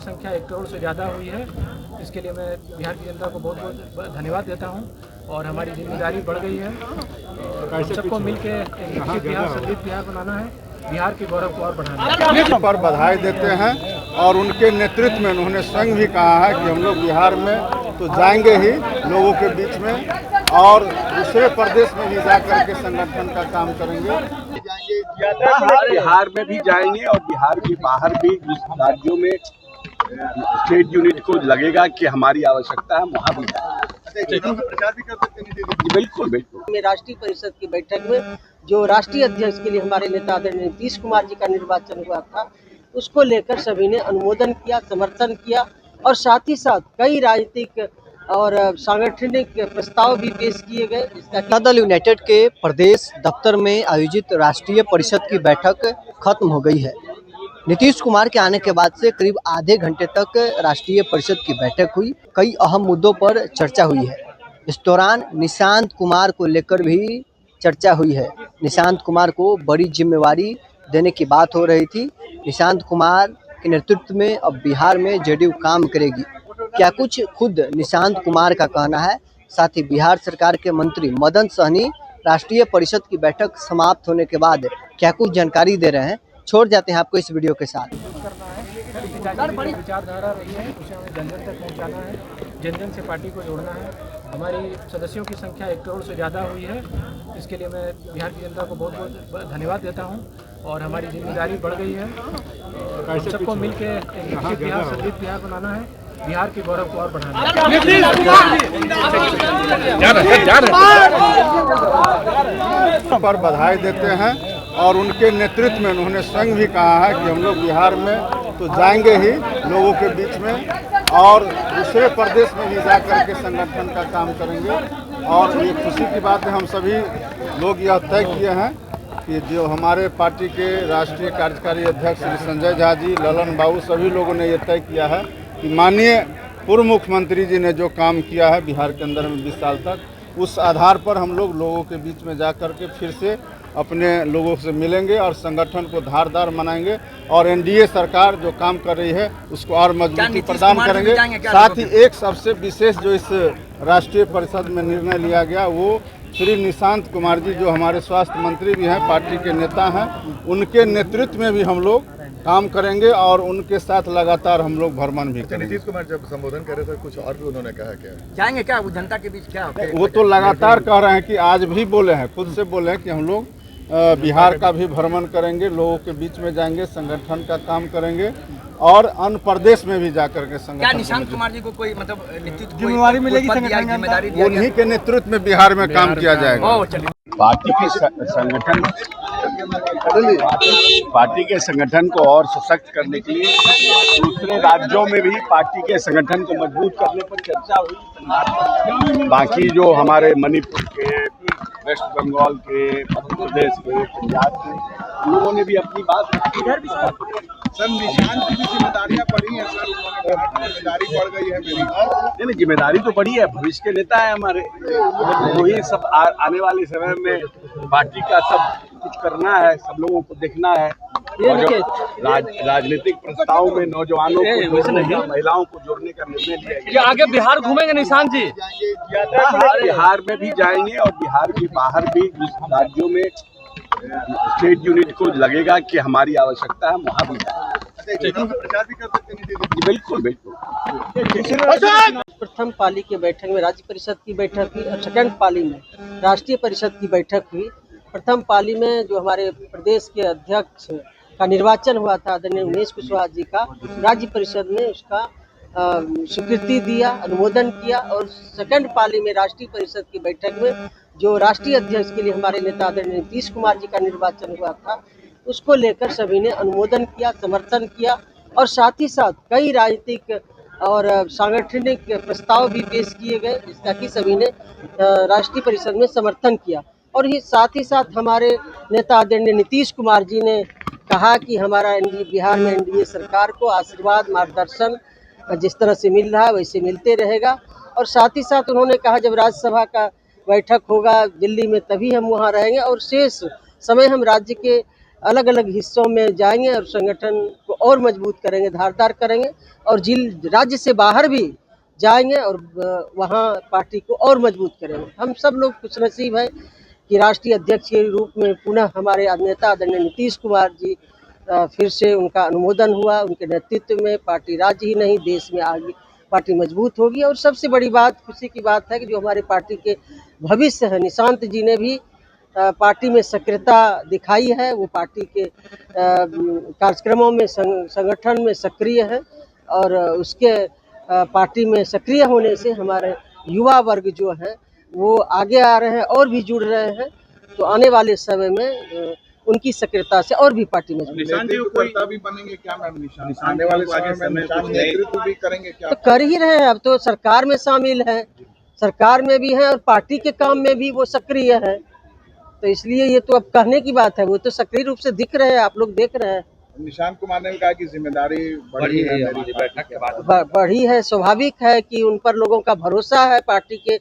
संख्या 1 करोड़ से ज़्यादा हुई है। इसके लिए मैं बिहार की जनता को बहुत बहुत धन्यवाद देता हूं और हमारी जिम्मेदारी बढ़ गई है। सबको मिलकर एक विकसित बिहार, समृद्ध बिहार बनाना है, बिहार के गौरव को और बढ़ाना है। पर बधाई देते हैं और उनके नेतृत्व में उन्होंने स्वयं भी कहा है कि हम लोग बिहार में तो जाएंगे ही लोगों के बीच में और दूसरे प्रदेश में भी जाकर के संगठन का काम करेंगे। बिहार में भी जाएंगे और बिहार के बाहर भी जिस राज्यों में स्टेट यूनिट को लगेगा कि हमारी आवश्यकता है वहाँ भी जाएंगे। प्रचार भी कर सकते हैं। बिल्कुल बिल्कुल। में राष्ट्रीय परिषद की बैठक में जो राष्ट्रीय अध्यक्ष के लिए हमारे नेता आदरणीय नीतीश कुमार जी का निर्वाचन हुआ था, उसको लेकर सभी ने अनुमोदन किया, समर्थन किया और साथ ही साथ कई राजनीतिक और सांगठनिक प्रस्ताव भी पेश किए गए। जनता दल यूनाइटेड के प्रदेश दफ्तर में आयोजित राष्ट्रीय परिषद की बैठक खत्म हो गई है। नीतीश कुमार के आने के बाद से करीब आधे घंटे तक राष्ट्रीय परिषद की बैठक हुई। कई अहम मुद्दों पर चर्चा हुई है। इस दौरान निशांत कुमार को लेकर भी चर्चा हुई है। निशांत कुमार को बड़ी जिम्मेवारी देने की बात हो रही थी। निशांत कुमार के नेतृत्व में अब बिहार में जेडीयू काम करेगी, क्या कुछ खुद निशांत कुमार का कहना है। साथ ही बिहार सरकार के मंत्री मदन सहनी राष्ट्रीय परिषद की बैठक समाप्त होने के बाद क्या कुछ जानकारी दे रहे हैं। छोड़ जाते हैं आपको इस वीडियो के साथ। विचारधारा रही है उसे हमें जन जन तक पहुँचाना है, जन जन से पार्टी को जोड़ना है। हमारी सदस्यों की संख्या 1 करोड़ से ज़्यादा हुई है। इसके लिए मैं बिहार की जनता को बहुत बहुत धन्यवाद देता हूं और हमारी जिम्मेदारी बढ़ गई है। सबको मिलकर एक विकसित बिहार, समृद्ध बिहार बनाना है, बिहार के गौरव को और बढ़ाना है। पर बधाई देते हैं और उनके नेतृत्व में उन्होंने स्वयं भी कहा है कि हम लोग बिहार में तो जाएंगे ही लोगों के बीच में और दूसरे प्रदेश में भी जाकर के संगठन का काम करेंगे। और ये खुशी की बात है, हम सभी लोग यह तय किए हैं कि जो हमारे पार्टी के राष्ट्रीय कार्यकारी अध्यक्ष श्री संजय झा जी, ललन बाबू, सभी लोगों ने ये तय किया है कि माननीय पूर्व मुख्यमंत्री जी ने जो काम किया है बिहार के अंदर में 20 साल तक, उस आधार पर हम लोग लोगों के बीच में जा कर के फिर से अपने लोगों से मिलेंगे और संगठन को धारदार बनाएंगे और एनडीए सरकार जो काम कर रही है उसको और मजबूती प्रदान करेंगे। साथ ही एक सबसे विशेष जो इस राष्ट्रीय परिषद में निर्णय लिया गया वो श्री निशांत कुमार जी जो हमारे स्वास्थ्य मंत्री भी हैं, पार्टी के नेता हैं, उनके नेतृत्व में भी हम लोग काम करेंगे और उनके साथ लगातार हम लोग भ्रमण भी करेंगे। नीतीश कुमार जब संबोधन कर रहे थे कुछ और भी उन्होंने कहा क्या जाएंगे क्या वो जनता के बीच क्या वो तो लगातार कह रहे हैं कि आज भी बोले हैं, खुद से बोले हैं कि हम लोग बिहार का भी भ्रमण करेंगे, लोगों के बीच में जाएंगे, संगठन का काम करेंगे और अन्य प्रदेश में भी जाकर के संगठन। क्या निशांत कुमार जी को कोई मतलब नेतृत्व जिम्मेवारी मिलेगी, जिम्मेदारी उन्हीं के नेतृत्व में बिहार में काम किया जाएगा। पार्टी के संगठन को और सशक्त करने के लिए दूसरे राज्यों में भी पार्टी के संगठन को मजबूत करने पर चर्चा हुई। बाकी जो हमारे मणिपुर के, वेस्ट बंगाल के, मध्य प्रदेश के, पंजाब के लोगों ने भी अपनी बात रखी। सर निशांत की भी जिम्मेदारियां बढ़ी हैं सर, उन्होंने कहा जिम्मेदारी बढ़ गई है मेरी। नहीं, जिम्मेदारी तो बड़ी है, भविष्य के नेता है हमारे, वही सब आने वाले समय में पार्टी का सब कुछ करना है, सब लोगों को देखना है। राजनीतिक प्रस्ताव में नौजवानों को जोड़ने का, महिलाओं को जोड़ने का निर्णय लिया गया। आगे बिहार घूमेंगे निशांत जी? बिहार में भी जाएंगे और बिहार के बाहर भी जिस राज्यों में स्टेट यूनिट को लगेगा कि हमारी आवश्यकता है वहाँ भी जाएंगे। प्रचार भी कर सकते हैं। बिल्कुल बिल्कुल। प्रथम पाली की बैठक में राज्य परिषद की बैठक हुई और सेकंड पाली में राष्ट्रीय परिषद की बैठक हुई। प्रथम पाली में जो हमारे प्रदेश के अध्यक्ष का निर्वाचन हुआ था आदरणीय उमेश कुशवाहा जी का, राज्य परिषद ने उसका स्वीकृति दिया, अनुमोदन किया और सेकंड पाली में राष्ट्रीय परिषद की बैठक में जो राष्ट्रीय अध्यक्ष के लिए हमारे नेता आदरणीय नीतीश कुमार जी का निर्वाचन हुआ था, उसको लेकर सभी ने अनुमोदन किया, समर्थन किया और साथ ही साथ कई राजनीतिक और सांगठनिक प्रस्ताव भी पेश किए गए, जिसका कि सभी ने राष्ट्रीय परिषद में समर्थन किया। और ये साथ ही साथ हमारे नेता आदरणीय नीतीश कुमार जी ने कहा कि हमारा बिहार में एनडीए सरकार को आशीर्वाद, मार्गदर्शन जिस तरह से मिल रहा है वैसे मिलते रहेगा। और साथ ही साथ उन्होंने कहा जब राज्यसभा का बैठक होगा दिल्ली में तभी हम वहाँ रहेंगे और शेष समय हम राज्य के अलग अलग हिस्सों में जाएंगे और संगठन को और मजबूत करेंगे, धारदार करेंगे और राज्य से बाहर भी जाएंगे और वहाँ पार्टी को और मजबूत करेंगे। हम सब लोग खुशनसीब है कि राष्ट्रीय अध्यक्ष के रूप में पुनः हमारे नेता आदरणीय नीतीश कुमार जी फिर से उनका अनुमोदन हुआ। उनके नेतृत्व में पार्टी राज्य ही नहीं देश में आगे पार्टी मजबूत होगी। और सबसे बड़ी बात खुशी की बात है कि जो हमारे पार्टी के भविष्य है, निशांत जी ने भी पार्टी में सक्रियता दिखाई है। वो पार्टी के कार्यक्रमों में संगठन में सक्रिय है और उसके पार्टी में सक्रिय होने से हमारे युवा वर्ग जो है वो आगे आ रहे हैं और भी जुड़ रहे हैं। तो आने वाले समय में उनकी सक्रियता से और भी पार्टी में नेतृत्व भी बनेंगे क्या मैम? निशान आने वाले समय में निशान नेतृत्व भी करेंगे क्या? तो कर ही रहे हैं, अब तो सरकार में शामिल है, सरकार में भी है और पार्टी के काम में भी वो सक्रिय है। तो इसलिए ये तो अब कहने की बात है, वो तो सक्रिय रूप से दिख रहे हैं, आप लोग देख रहे हैं। निशांत कुमार ने कहा कि जिम्मेदारी बढ़ी है मेरी बैठक के बाद। बढ़ी है, स्वाभाविक है कि उन पर लोगों का भरोसा है। पार्टी के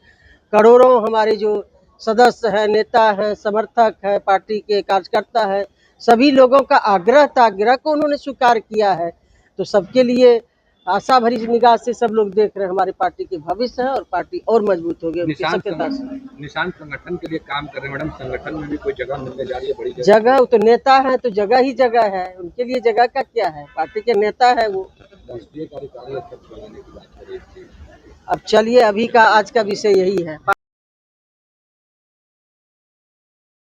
करोड़ों हमारे जो सदस्य हैं, नेता हैं, समर्थक हैं, पार्टी के कार्यकर्ता हैं, सभी लोगों का आग्रह था, आग्रह को उन्होंने स्वीकार किया है। तो सबके लिए आशा भरी निगाह से सब लोग देख रहे हैं हमारी पार्टी के भविष्य है और पार्टी और मजबूत होगी उनकी सक्रियता से। निशान संगठन के लिए काम कर रहे हैं मैडम, संगठन में भी कोई जगह मिलने जा रही है? बड़ी जगह तो नेता है तो जगह ही जगह है, उनके लिए जगह का क्या है, पार्टी के नेता है वो। राष्ट्रीय कार्यकारी अध्यक्ष बनाने की बात करें। अब चलिए, अभी का आज का विषय यही है।